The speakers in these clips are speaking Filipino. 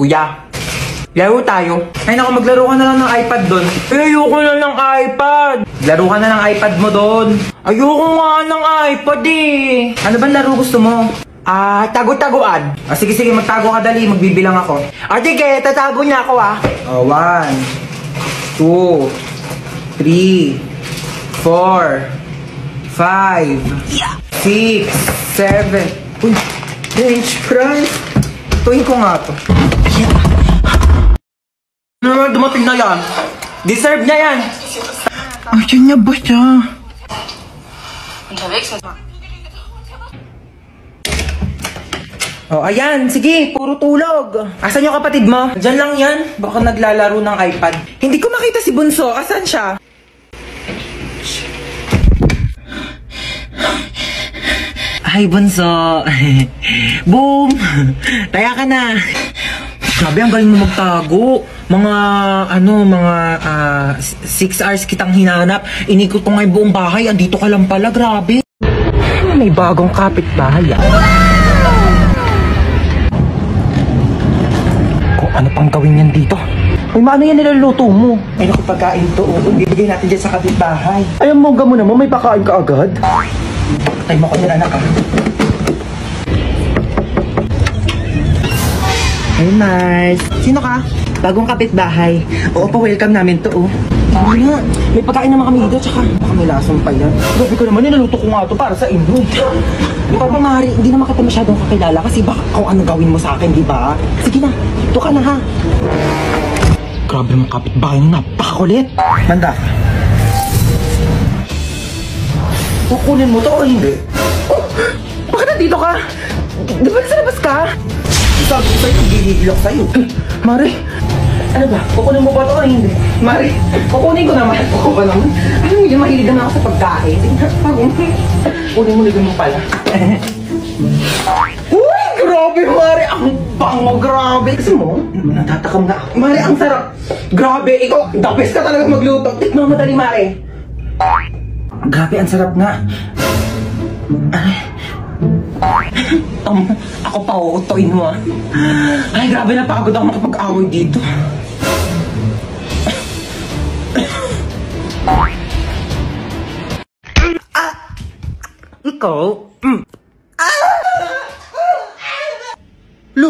Kuya, laro tayo. Ay naku, maglaro ka na lang ng iPad doon. Ayoko na ng iPad. Laro ka na ng iPad mo doon. Ayoko nga ng iPad eh. Ano ba laro gusto mo? Tago-taguan. Sige, magtago ka dali. Magbibilang ako. Sige, tatago niya ako 1, 2, 3, 4, 5, 6, 7. Uy, French fries. Tuwin ko nga to. Ano naman dumating na yan? Deserve niya yan. Ayan niya ba siya? Oh, ayan. Sige, puro tulog. Asan yung kapatid mo? Diyan lang yan. Baka naglalaro ng iPad. Hindi ko makita si Bunso. Asan siya? Ay, Bunso. Boom! Taya ka na. Grabe, ang galing mo magtago. Mga 6 hours kitang hinanap. Inikot ko nga yung buong bahay. Andito ka lang pala. Grabe. May bagong kapitbahay. Ano pang gawin yan dito? Ay, maano yan niluluto mo? Ay, naku, pagkain to. Ibigay natin dyan sa kapitbahay. Ay, ang mongga mo naman, may pakain ka agad. Patay mo ko nila, anak, Hey, Mars. Sino ka? Bagong kapitbahay. Oo, pa-welcome namin to, Ano nga? May pagkain naman kami dito, tsaka baka may lasang pa yan. Grabe ko naman, nilaluto ko nga to para sa inyo. Ikaw ba, Mari, hindi naman kita masyadong kakilala kasi baka kung ano gawin mo sa akin, di ba? Sige na, ito ka na ha. Grabe mong kapitbahay nyo, napakakulit. Manda. Kukunin mo to o hindi? Oh, bakit nandito ka? Di ba nasa labas ka? Sabi ko sa'yo, gigigilok sa'yo. Mari, ano ba? Kukunin mo ba ito o hindi? Mari, kukunin ko naman. Kukunin ko naman. Ano mo yun, mahilig naman ako sa pagkain. Kukunin mo ligan mo pala. Uy, grabe, Mari. Ang bango, grabe. Kasi mo, natatakam na ako. Mari, ang sarap. Grabe, ikaw, the best ka talaga magluto. Tikman mo dali, Mari. Grabe, ang sarap nga. Ako pa uutoin mo Ay, grabe, napagod ako makapag-away dito. Ikaw? Lo!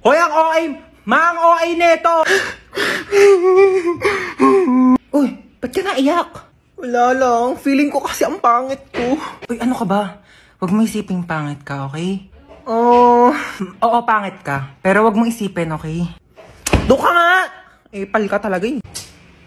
Hoy, ang OA! Mang OA neto! Uy, ba't ka naiyak? Wala lang. Feeling ko kasi ang pangit ko. Uy, ano ka ba? Huwag mo isipin pangit ka, okay? Oo, pangit ka. Pero huwag mo isipin, okay? Doon ka nga! Pal ka talaga eh.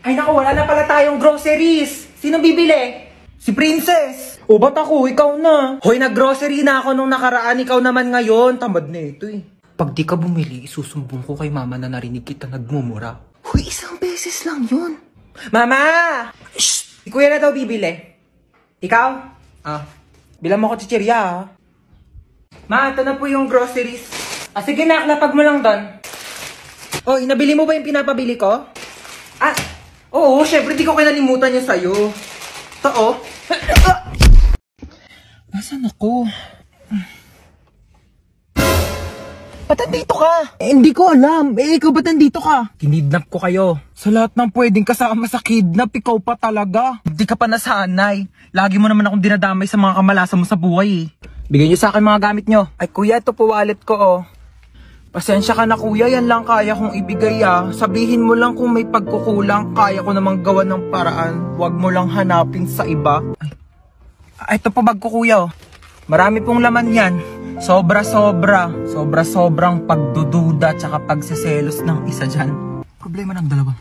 Ay naku, wala na pala tayong groceries. Sino bibili? Si Princess. O ba't ako? Ikaw na. Hoy, nag-grocery na ako nung nakaraan. Ikaw naman ngayon. Tamad na ito eh. Pag di ka bumili, isusumbong ko kay mama na narinig kita nagmumura. Huy, isang beses lang yun. Mama! Shh! Si Kuya na daw bibili. Ikaw? Bilang mo ko chichirya Ma, ito na po yung groceries. Sige na, lapag mo lang doon. Oy, nabili mo ba yung pinapabili ko? Oo, syempre di ko kinalimutan yung sa'yo. Ito Nasaan ako? Ba't nandito ka? Hindi ko alam. Ikaw ba't nandito ka? Kinidnap ko kayo. Sa lahat ng pwedeng kasama sa kidnap, ikaw pa talaga. Hindi ka pa nasanay. Lagi mo naman akong dinadamay sa mga kamalasan mo sa buhay Bigyan nyo sa akin mga gamit nyo. Ay kuya, ito po wallet ko Pasensya ka na kuya, yan lang kaya kong ibigay Sabihin mo lang kung may pagkukulang, kaya ko namang gawa ng paraan. Huwag mo lang hanapin sa iba. Ito po bag ko kuya Marami pong laman yan. Sobrang pagdududa tsaka pagseselos ng isa dyan. Problema ng dalawa.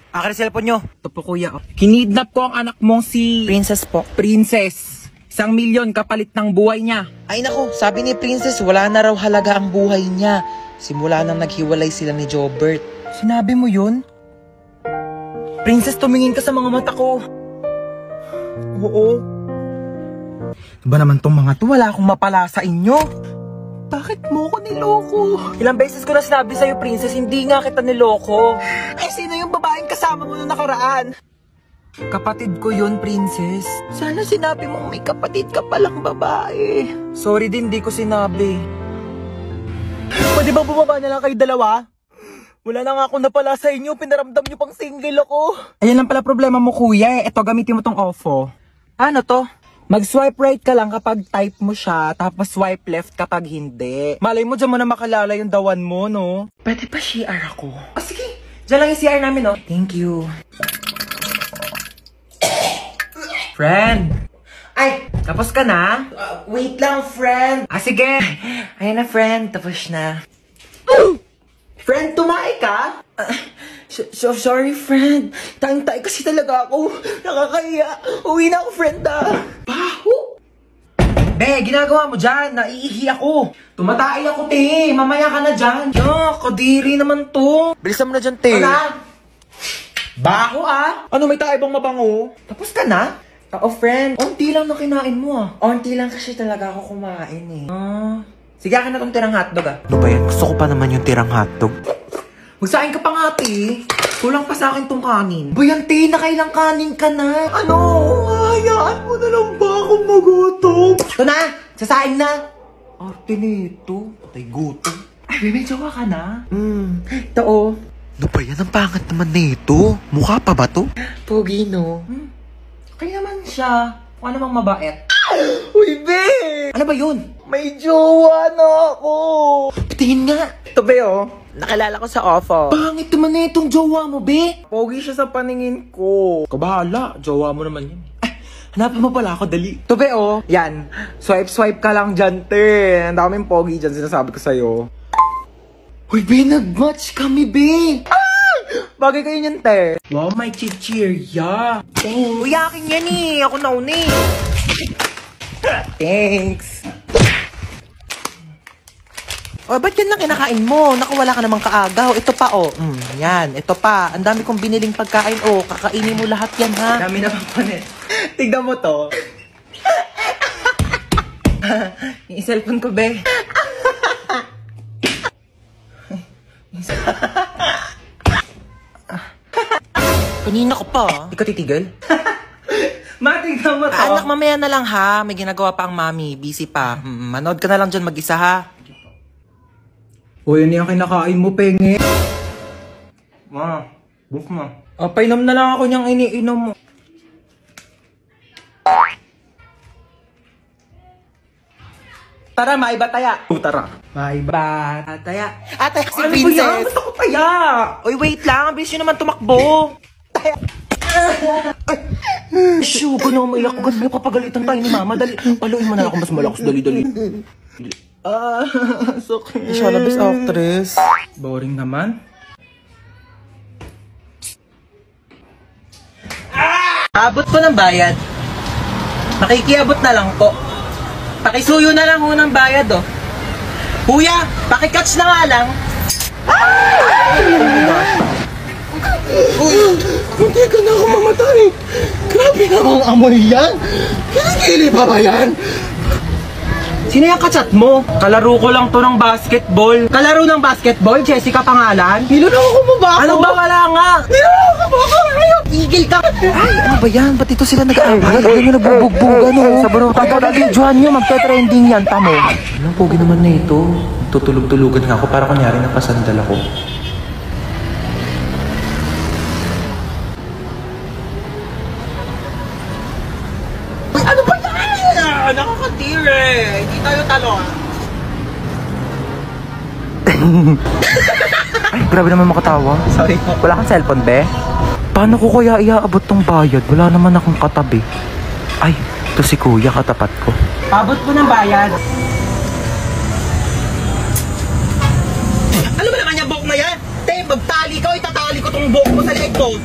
Akin ang cellphone nyo. Ito po kuya Kinidnap ko ang anak mong si Princess po. Princess. 1 milyon kapalit ng buhay niya. Ay naku, sabi ni Princess wala na raw halaga ang buhay niya. Simula nang naghiwalay sila ni Jobert. Sinabi mo yun? Princess, tumingin ka sa mga mata ko. Oo. Ba naman tong mga to, wala akong mapala sa inyo. Bakit mo ko niloko? Ilang beses ko na sinabi sa'yo, Princess, hindi nga kita niloko. Ay, sino yung babaeng kasama mo na nakaraan? Kapatid ko yun, Princess. Sana sinabi mong may kapatid ka palang babae. Sorry din, di ko sinabi. Pwede ba bumaba na lang kayo dalawa? Wala na nga ako napala sa inyo, pinaramdam nyo pang single ako. Ayan lang pala problema mo, kuya. Ito, gamitin mo tong OFO. Ano to? Mag-swipe right ka lang kapag type mo siya, tapos swipe left kapag hindi. Malay mo, dyan mo na makalala yung dawan mo, no? Pwede pa CR ako? Oh, sige. Diyan lang yung CR namin, no? Thank you. Friend! Ay, tapos ka na? Wait lang, friend. Sige. Ayun na, friend. Tapos na. Friend, tumae ka? Sorry, friend. Tayong-tay kasi talaga ako. Nakakahiya. Uwi na ako, friend, Baho! Be, ginagawa mo dyan. Naiihi ako. Tumatay ako, te. Mamaya ka na dyan. Kadiri naman to. Bilisan mo na dyan, te. Ano? Baho, Ano, may tayo bang mabango? Tapos ka na? Oo, friend. Onti lang na kinain mo, Onti lang kasi talaga ako kumain, Sige, akin na tong tirang hotdog, Ano ba yan? Gusto ko pa naman yung tirang hotdog. Magsain ka pa nga, te. Kulang pa sa akin tong kanin. Bayan, te, nakailang kanin ka na. Ano? Hayaan mo na lang ba akong magutom? Ito na! Sasain na! Arte nito. Patay gutom. Ay, may jowa ka na? Ito, Ano ba yan? Ang pangat naman nito. Mukha pa ba to? Pogi, no? Okay naman siya. Mukha namang mabait. Uy, be! Ano ba yun? May jowa na ako! Tingin nga. Ito, be, Nakilala ko sa OFO. Pangit naman na itong jowa mo, be. Pogi siya sa paningin ko. Kabahala. Jowa mo naman yan. Hanapin mo pala ako, dali. Ito, be, Yan. Swipe ka lang dyan, te. Ang daming pogi dyan, sinasabi ko sa'yo. Uy, be, nag-match kami, be. Bagay kayo niyan, te. Wow, may chichirya. Uy, akin yan Ako nauna Thanks. Ba't yan lang kinakain mo? Naku, wala ka namang kaagaw. Ito pa, yan. Ito pa. Ang dami kong biniling pagkain, Kakainin mo lahat yan, ha? Dami na pampalit. Tignan mo to. Yung cellphone ko, be. Kanina ko pa. Ikaw titigil? Matignan mo to. Anak, mamaya na lang, ha? May ginagawa pa ang mami. Busy pa. Manood ka na lang dyan mag-isa, ha? Uy, ano yung kinakain mo, penge? Book mo. Painom na lang ako niyang iniinom mo. Tara, maiba taya. Tara. Maiba taya. Atay, si Ano ba yan? Princess. Gusto ko taya. Uy, wait lang. Ang bilis nyo naman tumakbo. Shoo, ko na umiyak ko. Ganun papagalitan tayo ni mama. Dali, paluin mo na ako mas malakas. Dali. Sakit. Siya na best actress. Boring naman. Abot po ng bayad. Makikiabot na lang po. Pakisuyo na lang ho ng bayad, Kuya, pakikatch na nga lang. Munti ka na ako mamatay. Grabe namang amoy yan. Kilikili pa ba yan? Sino yung kachat mo? Kalaro ko lang to ng basketball. Kalaro ng basketball? Jessica pangalan? Niloloko mo ba ako? Ano ba wala nga? Niloloko mo ako ngayon. Tigil ka! Ay, ano ba yan? Ba't ito sila nag-aabay? Ano yung nagbubugbugan, Sa baro, pagka-videohan nyo, magte-trending yan, tamo. Anong pogi naman na ito? Tutulog-tulugan nga ako para kunyari napasandal ako. Uy, ano ba yan? Nakakatire. Hindi tayo talo, Ay, grabe naman makatawa. Sorry po. Wala kang cellphone, be? Paano ko kaya iaabot tong bayad? Wala naman akong katabi. Ay, ito si kuya, katapat ko. Abot po ng bayad. Ano ba naman yung buhok na yan? Te, magtali ka, itatali ko tong buhok mo sa leeg ko.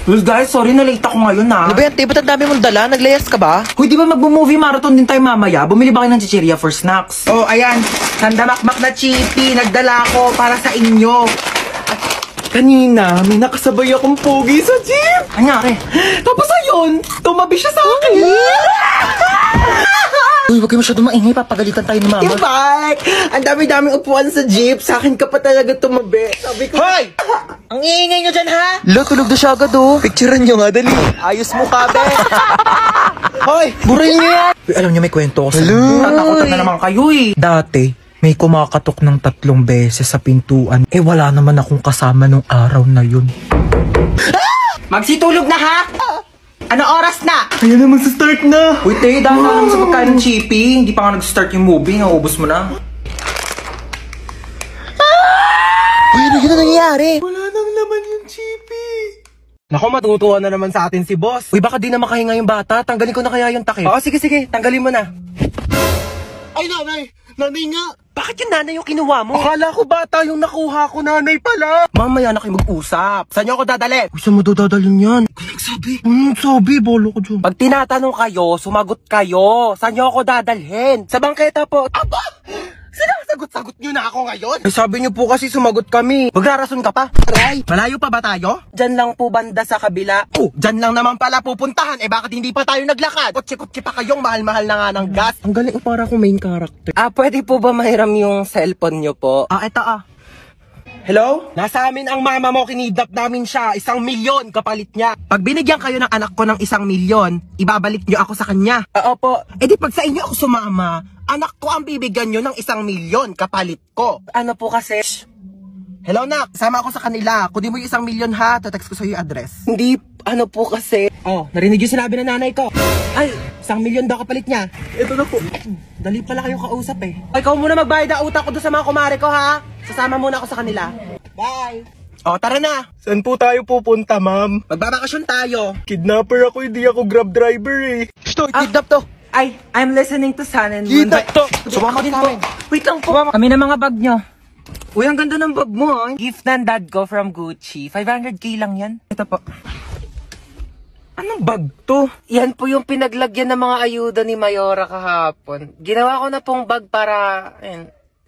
Well guys, sorry na late ako ngayon Ano ba yan, te? Ba't ang dami mong dala? Naglayas ka ba? Hoy, di ba magbo-movie marathon din tayo mamaya? Bumili ba kayo ng chichirya for snacks? Oh, ayan. Sandamakmak na chippy. Nagdala ko para sa inyo. Kanina, may nakasabay akong pogi sa jeep. Anyari? Tapos ayun, tumabi siya sa akin. Uy, huwag kayo masyado maingay. Papagalitan tayo ni mama. Bye! Ang dami-daming upuan sa jeep. Sa akin ka pa talaga tumabi. Sabi ko, Hoy! Ang iingay nyo dyan, ha? Lo, tulog na siya agad, Picturean nyo nga, dali. Ayos mo ka, be. Hoy! Buray nyo yan! Uy, alam niyo may kwento ko sa Hello? Natakotan na naman kayo, Dati, May kumakatok ng 3 beses sa pintuan. Eh wala naman akong kasama nung araw na yun. Magsitulog na ha? Ano oras na? Ayan naman sa start na. Uy, te, dahil naman sa pagkain ng chippy. Hindi pa nga nag-start yung movie. Naubos mo na. Uy, ano yun nangyayari? Wala nang laman yung chippy. Naku, matutuwa na naman sa atin si boss. Uy, baka di na makahinga yung bata. Tanggalin ko na kaya yung takip. Oo, sige, tanggalin mo na. Ay, nanay! Nanay nga! Bakit yung nanay yung kinuha mo? Akala ko bata yung nakuha ko, nanay pala! Mamaya na kayo mag-usap. Saan niyo ako dadalhin? Uy, saan mo dadalhin yan? Nagsabi. Nagsabi, bolo ko dyan. Pag tinatanong kayo, sumagot kayo. Saan niyo ako dadalhin? Sa bangketa po. Aba! Sinasagot-sagot nyo na ako ngayon? Eh, sabi nyo po kasi sumagot kami. Magrarason ka pa? Aray! Malayo pa ba tayo? Diyan lang po banda sa kabila. Oh, dyan lang naman pala pupuntahan. Eh, bakit hindi pa tayo naglakad? Kotse-kotse pa kayong mahal-mahal na nga ng gas. Ang galing, para akong main character. Pwede po ba mahiram yung cellphone niyo po? Eto Hello? Nasa amin ang mama mo, kinidnap namin siya. 1 milyon kapalit niya. Pag binigyan kayo ng anak ko ng 1 milyon, ibabalik niyo ako sa kanya. Opo. Eh di pag sa inyo ako sumama, anak ko ang bibigyan niyo ng 1 milyon kapalit ko. Ano po kasi? Hello nak, sama ako sa kanila. Kunin mo yung 1 milyon ha, text ko sa iyo yung address. Hindi, ano po kasi? Oh, narinig yung sinabi ng nanay ko. Ay, 1 milyon daw kapalit niya. Ito na po. Dali pala kayong kausap eh. Ikaw muna magbayad ng utang ko doon sa mga kumare ko ha. Sasama muna ako sa kanila. Bye! Oh, tara na! Saan po tayo pupunta, ma'am? Magbabakasyon tayo. Kidnapper ako, hindi ako grab driver eh. Kidnap to. I'm listening to Sun and Moon. Kidnap to! Sumama din po. Wait lang po. Kami na mga bag nyo. Uy, ang ganda ng bag mo ah. Gift ng dad ko from Gucci. 500k lang yan. Ito po. Anong bag to? Yan po yung pinaglagyan ng mga ayuda ni Mayora kahapon. Ginawa ko na pong bag para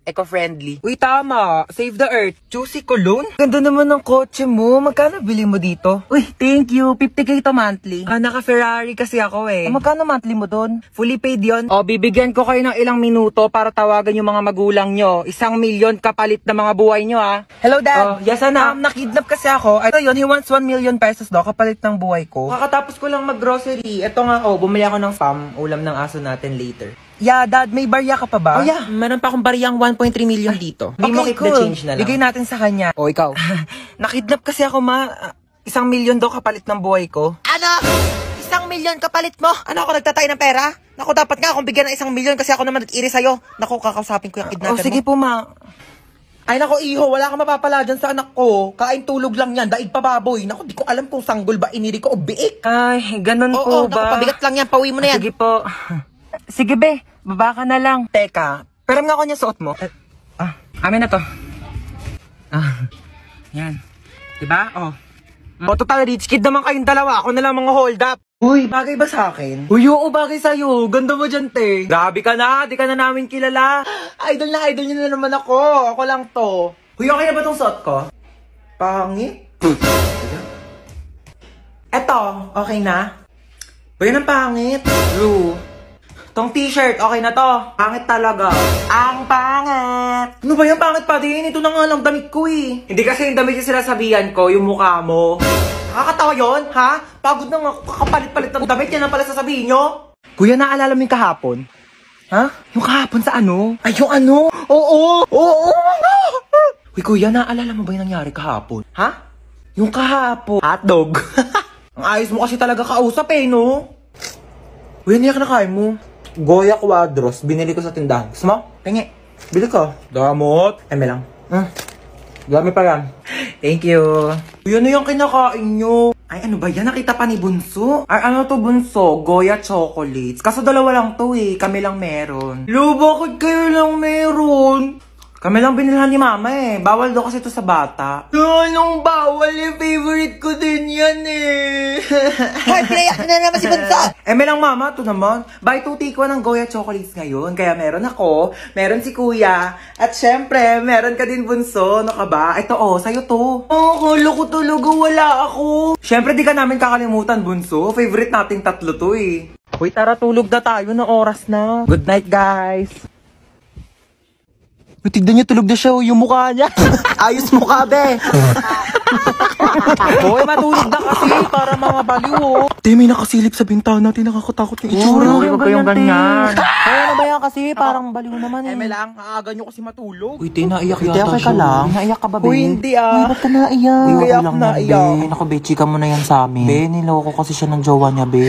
eco-friendly. Uy, tama. Save the earth. Juicy cologne? Ganda naman ng kotse mo. Magkano bili mo dito? Uy, thank you. 50k to monthly. Naka-Ferrari kasi ako eh. Magkano monthly mo doon? Fully paid yon. Bibigyan ko kayo ng ilang minuto para tawagan yung mga magulang nyo. 1 milyon kapalit na mga buhay nyo ah. Hello, Dad. Yes, anak. Nakidnap kasi ako. Ito yun, he wants 1 million pesos daw kapalit ng buhay ko. Kakatapos ko lang mag-grocery. Ito nga, bumili ako ng spam. Ulam ng aso natin later. Yeah, Dad, may barya ka pa ba? Oh yeah, meron pa akong bariyang 1.3 million dito. Hindi mo keep the change na lang. Bigay natin sa kanya. O, ikaw. Nakidnap kasi ako, ma. 1 milyon daw kapalit ng buhay ko. Ano? 1 milyon kapalit mo? Ano ako nagtatay ng pera? Naku, dapat nga akong bigyan ng 1 milyon kasi ako naman nag-iri sa'yo. Naku, kakausapin ko yung kidnapper mo. Sige po, ma. Ay, nako, iho, wala kang mapapala dyan sa anak ko. Kain tulog lang yan, daig pa baboy. Naku, di ko alam kung sanggol ba iniri ko o biik. Ay, ganun po naku, ba? pabigat lang yan, pauwi mo na yan. Sige po. Sige, be. Baba ka na lang. Teka, peram nga ako niya suot mo. Amin na to. Yan. Diba? Total rich kid naman kayong dalawa. Ako na lang mga hold up. Uy, bagay ba sa akin? Uy, oo, bagay sa'yo. Ganda mo dyan, te. Grabe ka na. Di ka na namin kilala. Idol niyo na naman ako. Ako lang to. Uy, okay na ba tong suot ko? Pangit. Eto, okay na? Uy, yan ang pangit. True. Tong t-shirt, okay na to. Pangit talaga. Ang pangit. Ano ba yung pangit pa din? Ito na nga lang damit ko eh. Hindi kasi yung damit yung sinasabihan ko, yung mukha mo. Nakakatawa yun, ha? Pagod na nga, kakapalit-palit ng damit, yan ang pala sasabihin nyo. Kuya, naalala mo yung kahapon? Ha? Yung kahapon sa ano? Ay, yung ano? Oo! Uy, kuya, naalala mo ba yung nangyari kahapon? Ha? Yung kahapon. Hotdog. Ang ayos mo kasi talaga kausap eh, no? Uy, ano yung kinakain mo? Goya Quadros, binili ko sa tindahan. Gusto mo? Tingi. Bili ko. Damot. Eme lang. Dami pa yan. Thank you. Uy, ano yung kinakain nyo? Ay, ano ba yan? Nakita pa ni Bunso? Ay, ano to Bunso? Goya chocolates. Kaso dalawa lang to eh. Kami lang meron. Lo, bakit kayo lang meron? Kami lang binilhan ni Mama eh. Bawal daw kasi ito sa bata. Anong bawal eh? Favorite ko din yan eh. Hoy, pinayak na naman si Bunso! May lang Mama, ito naman. Buy 2 take 1 ng Goya chocolates ngayon. Kaya meron ako, meron si Kuya, at syempre, meron ka din Bunso. Ano ka ba? Ito sa'yo to. Kala ko talaga wala ako. Syempre, di ka namin kakalimutan, Bunso. Favorite nating 3 to eh. Uy, tara, tulog na tayo na oras na. Good night, guys. Tignan niyo, tulog na siya yung mukha niya. Ayos mo ka, be. Hoy, matulog na kasi para mga baliw, oh. Te, may nakasilip sa bintana. Te, nakakatakot yung itsura. Huwag kayong ganyan. Hoy, ano ba yan kasi? Parang baliw naman eh. May lang, aaga nyo kasi matulog. Uy, te, naiyak Uy, te, yata okay siya. ka lang? Naiyak ka ba, be? Uy, hindi Uy, ba't ka naiyak? Uy, Kaya okay ako lang yan, naiyak. be. Naku, be, chika mo na yan sa amin. Be, niloko kasi siya ng jowa niya, be.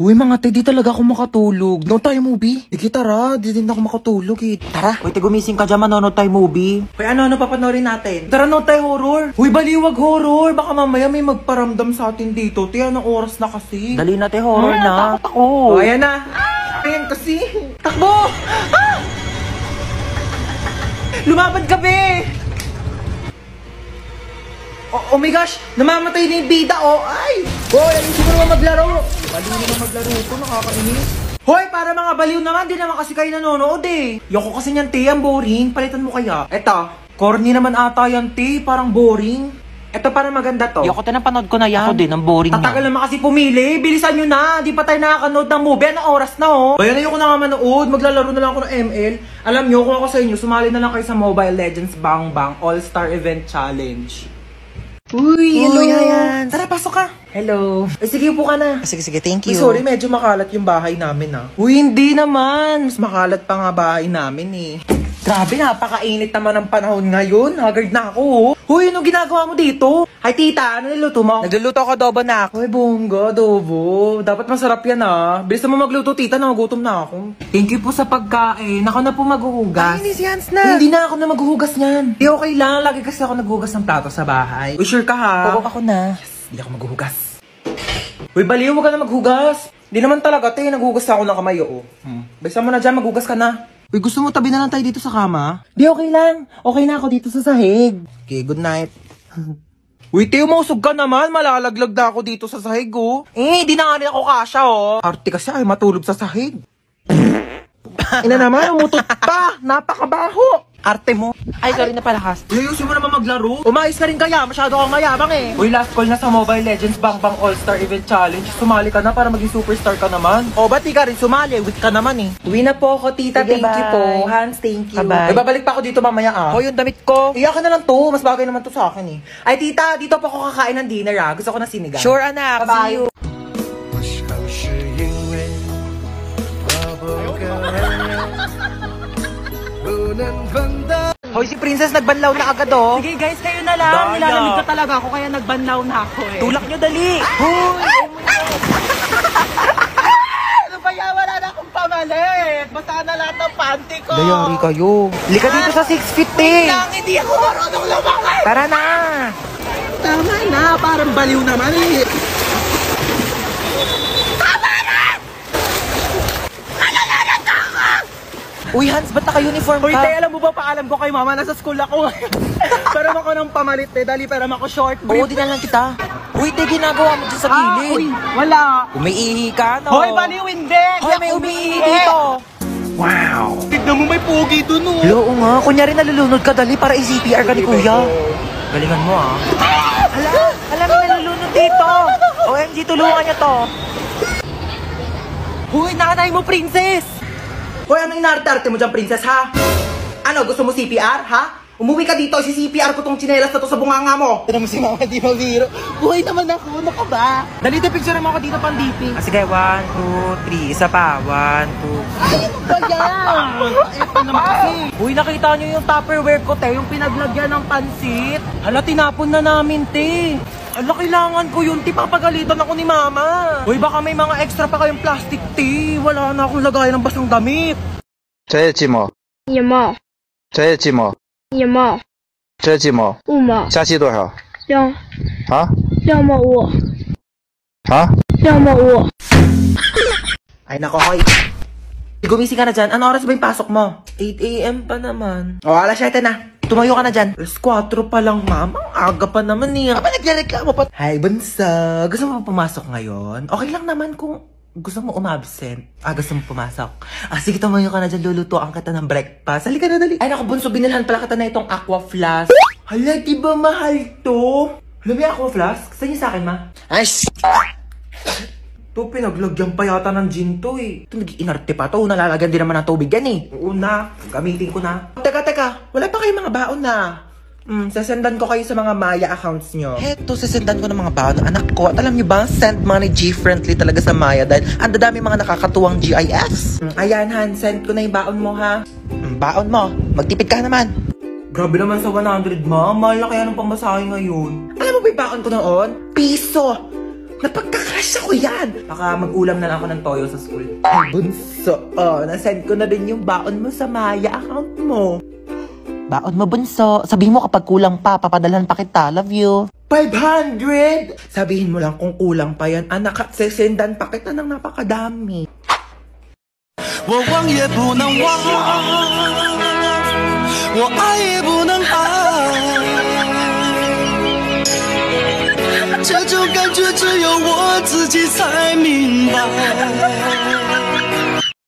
Uy, mga te, di talaga ako makatulog. No tayo movie. Sige, tara. Di din ako makatulog eh. Tara. Uy, te, gumising ka dyan, manonood tayo movie. Uy, ano papanorin natin? Tara, no tayo horror. Uy, baliwag horror. Baka mamaya may magparamdam sa atin dito. Te, anong oras na kasi? Dali na, te, horror na. Takot ako. Oh, ayan na. Ayan kasi. Takbo! Ah! Lumabad ka, be! Oh my gosh! Namamatay na yung bida, oh! Ay! Hoy, ayusin mo naman maglaro! Baliw naman maglaro ko, nakakainis. Hoy, para mga baliw naman, di naman kasi kayo nanonood eh. Yoko kasi niyan, te, ang boring. Palitan mo kaya. Eto, corny naman ata yan, te. Parang boring. Eto, parang maganda to. Yoko, te, napanood ko na yan. Ako din, ang boring Tatagal niya. naman kasi pumili. Bilisan nyo na. Di pa tayo nakakanood ng movie. Anong oras na, oh? Bayan na yung ko na nga manood. Maglalaro na lang ako ng ML. Alam nyo, kung ako sa inyo, sumali na lang kayo sa Mobile Legends Bang Bang All-Star Event Challenge. Uy, hello. Yan. Tara, pasok ka. Hello. Ay, sige, upo ka na. Sige, thank Uy, sorry, medyo makalat yung bahay namin, ah. Uy, hindi naman. Mas makalat pa nga bahay namin, eh. Grabe, napakainit naman ang panahon ngayon. Haggard na ako, oh. Uy, anong ginagawa mo dito? Hi, tita. Ano niluto mo? Nagluluto ako adobo na ako. Uy, bongga, adobo. Dapat masarap yan, ah. Bilis mo magluto, tita. Nagugutom na ako. Thank you po sa pagkain. Ako na po maghuhugas. Ay, si Hans na. Hindi na ako na maghuhugas niyan. Di okay lang. Lagi kasi ako naghuhugas ng plato sa bahay. Uy, sure ka, ha? Oo, ako na. Hindi ako maghuhugas. Uy, baliw, huwag ka na maghugas. Hindi naman talaga, te. Naghuhugas ako ng kamay, oo. Bisa mo na dyan, maghugas ka na. Uy, gusto mo tabi na lang tayo dito sa kama? Di, okay lang. Okay na ako dito sa sahig. Okay, good night. Uy, te, umusog ka naman. Malalaglag na ako dito sa sahig, oh. Eh, di na nga rin ako kasha, oh. Arte kasi ay matulog sa sahig. Ina naman, umutot pa. Napakabaho. Arte mo. Ay, sorry na palakas. Ayusin mo naman maglaro. Umayos ka rin kaya. Masyado kang mayabang eh. Uy, last call na sa Mobile Legends Bang Bang All-Star Event Challenge. Sumali ka na para maging superstar ka naman. O, ba't di ka rin sumali? Weak ka naman eh. Uwi na po ako, tita. Sige, Thank you bye. po. Hans, thank you. Bye-bye. Ay, babalik pa ako dito mamaya, ah. O, yung damit ko. Iyakin na lang to. Mas bagay naman to sa akin eh. Ay, tita, dito po ako kakain ng dinner, ah. Gusto ko na sinigang. Sure, anak. Bye-bye. See you. 我想是因为我不够不能分担。 Hoy, si Princess nagbanlaw na agad, oh. Sige guys, kayo na lang. Daya. Nilalamig na talaga ako kaya nagbanlaw na ako eh. Tulak nyo, dali. Hoy! Ano ba yan? Wala na akong pamalit. Basta na lahat ng panty ko. Dayari kayo. Lika dito sa 6 feet, eh. Lang, hindi ako marunong lumakad. Tara na. Tama na, parang baliw naman eh. Uy, Hans, ba't naka-uniform Hoy, ka? te, alam mo ba, paalam ko kay mama, nasa school ako. Pero ako ng pamalit, te. Dali, pero ako short Oo, brief. di na lang kita. Uy, te, ginagawa mo dyan sa Uy, gilid. wala. Umiihi ka, no? Hoy, baliw, hindi. Hoy, may umiihi dito. Tignan mo, may pogi dun, oh. Oo nga, kunyari nalulunod ka, dali para i-CPR ka ni kuya. Galingan mo, ah. Hala, may nalulunod dito. OMG, tulungan niyo to. Hoy, nanay mo, princess. Hoy, ano inarte-arte mo dyan, princess, ha? Ano, gusto mo CPR, ha? Umuwi ka dito, si CPR ko tong tsinelas na to sa bunganga mo. Tignan mo si mama, di mabiro. Buhay naman ako, ano ka ba? Dali, te, picture mo ako dito pang DP. Ah, sige, 1, 2, 3. Isa pa. 1, 2. Ay, ano ba yan? Ito naman kasi. Uy, nakita niyo yung Tupperware ko, te. Yung Pinaglagyan ng pansit. Hala, tinapon na namin, te. Ala, kailangan ko yun, te. Papagalitan ako ni mama. Uy, baka may mga extra pa kayong plastic, te. Wala na akong lagayan ng basang damit. 这些鸡毛，一毛这些鸡毛，一毛这些鸡毛， 5毛加鸡多少？两啊2毛5啊！ 2毛5。 Ay, nako, hoy. Gumising ka na dyan. Ano oras ba yung pasok mo? 8 a.m. pa naman. O, alas 7 na. Tumayo ka na dyan. Alas 4 pa lang, mama. Aga pa naman eh. Aba, nagreklamo pa. Hi, bansa. Gusto mo ba pumasok ngayon? Okay lang naman kung gusto mo umabsent. Gusto mo pumasok. Sige, tumayo ka na dyan. Lulutuan kita ng breakfast. Halika na, dali. Ay, naku, bunso, binilhan pala kita na itong aqua flask. Hala, di ba mahal to? Hala, may aqua flask? Saan niyo sa akin, ma? Ay, To, pinaglagyan pa yata ng gin to eh. Ito, nag-inarte pa to. Nalalagyan din naman ng tubig yan eh. Oo na, gamitin ko na. Teka, wala pa kayong mga baon na. Sasendan ko kayo sa mga Maya accounts nyo. Heto, sasendan ko ng mga baon ng anak ko. At alam niyo ba, send money G-friendly talaga sa Maya dahil ang dadami mga nakakatuwang GIFs. Ayan, Han, send ko na yung baon mo, ha? Baon mo, magtipid ka naman. Grabe naman sa 100, ma. Mahal na kaya ng pamasahe ngayon. Alam mo ba yung baon ko noon? Piso! Napagkakasya ko yan! Baka mag-ulam na lang ako ng toyo sa school. Ay, bunso. Nasend ko na din yung baon mo sa Maya account mo. Baon mo, bunso. Sabihin mo kapag kulang pa, papadalhan pa kita. Love you. 500! Sabihin mo lang kung kulang pa yan, anak, at sesendan pa kita ng napakadami. 我忘也不能忘，我爱也不能爱，这种感觉只有我自己才明白。